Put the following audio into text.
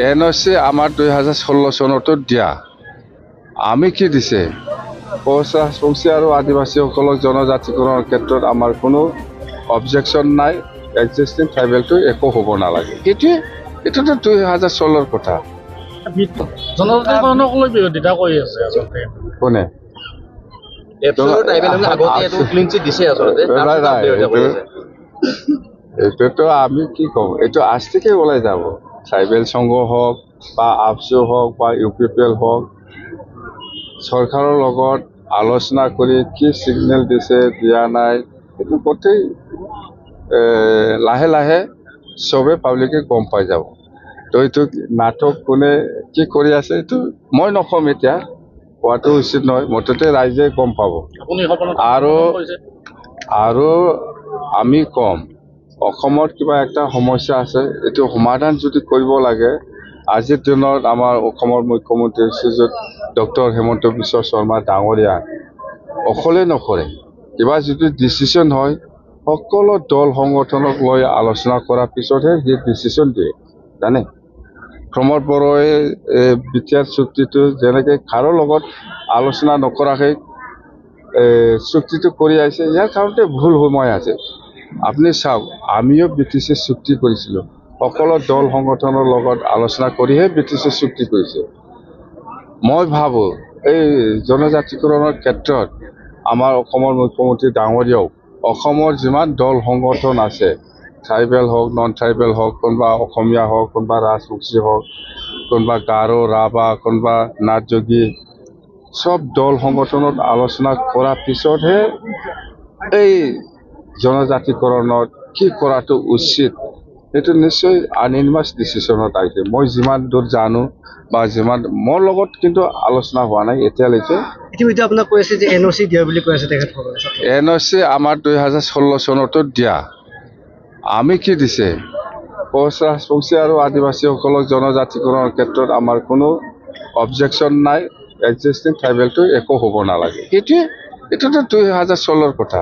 NOC আমাৰ 2016 চনতো দিয়া। আমি কি দিছে ৰাজবংশী আৰু আদিবাসীসকলক জনজাতিকৰণৰ ক্ষেত্ৰত আমাৰ কোনো অবজেকশ্যন নাই। এক্সিষ্টিং ট্ৰাইবেলটো একো হ'ব নালাগে। এইটোতো 2016 কথা। জনজাতিকৰণক লৈ বিৰোধিতা কৰি আছে আচলতে কোনে? এইটোতো আমি কি কম, এইটো আস্তিকে ওলাই যাব। ট্ৰাইবেল সংঘ হওক বা আপচু হওক বা UPPL হওক, চৰকাৰৰ লগত আলোচনা কৰি কি ছিগনেল দিছে দিয়া নাই, এইটো গোটেই লাহে লাহে চবে পাব্লিকে গম পাই যাব। তো এইটো নাটক কোনে কি কৰি আছে এইটো মই নকম, এতিয়া কোৱাটো উচিত নহয়। মুঠতে ৰাইজে গম পাব। আৰু আমি কম, অসমত কিবা এটা সমস্যা আছে, এইটো সমাধান যদি কৰিব লাগে, আজিৰ দিনত আমাৰ অসমৰ মুখ্যমন্ত্ৰী শ্ৰীযুত ডক্টৰ হিমন্ত বিশ্ব শৰ্মা ডাঙৰীয়া অকলে নকৰে। কিবা যদি ডিচিশ্যন হয়, সকলো দল সংগঠনক লৈ আলোচনা কৰাৰ পিছতহে যি ডিচিশ্যন দিয়ে। জানে প্ৰমোদ বড়োৱে বিটিআৰ চুক্তিটো যেনেকৈ কাৰো লগত আলোচনা নকৰাকৈ চুক্তিটো কৰি আহিছে, ইয়াৰ কাৰণতে ভুল সময় আছে। আপুনি চাওক, আমিও BTC চুক্তি কৰিছিলোঁ, সকলো দল সংগঠনৰ লগত আলোচনা কৰিহে BTC চুক্তি কৰিছে। মই ভাবোঁ এই জনজাতিকৰণৰ ক্ষেত্ৰত আমাৰ অসমৰ মুখ্যমন্ত্ৰী ডাঙৰীয়াও অসমৰ যিমান দল সংগঠন আছে, ট্ৰাইবেল হওক নন ট্ৰাইবেল হওক, কোনোবা অসমীয়া হওক, কোনোবা ৰাজবংশী হওক, কোনোবা গাৰো ৰাভা, কোনোবা নাথযোগী, সব দল সংগঠনত আলোচনা কৰাৰ পিছতহে এই জনজাতিকৰণত কি কৰাটো উচিত, সেইটো নিশ্চয় আনইনমাছ ডিচিশ্যনত আহিছে। মই যিমান দূৰ জানো বা যিমান মোৰ লগত কিন্তু আলোচনা হোৱা নাই এতিয়ালৈকে। ইতিমধ্যে আপোনাক কৈ আছে যে NOC দিয়া বুলি কৈ আছে তেখেতসকলে। NOC আমাৰ 2016 চনতো দিয়া। আমি কি দিছে ৰাজবংশী আৰু আদিবাসীসকলক জনজাতিকৰণৰ ক্ষেত্ৰত আমাৰ কোনো অবজেকশ্যন নাই। এক্সিষ্টিং ট্ৰাইবেলটো একো হ'ব নালাগে। এইটোতো 2016 কথা।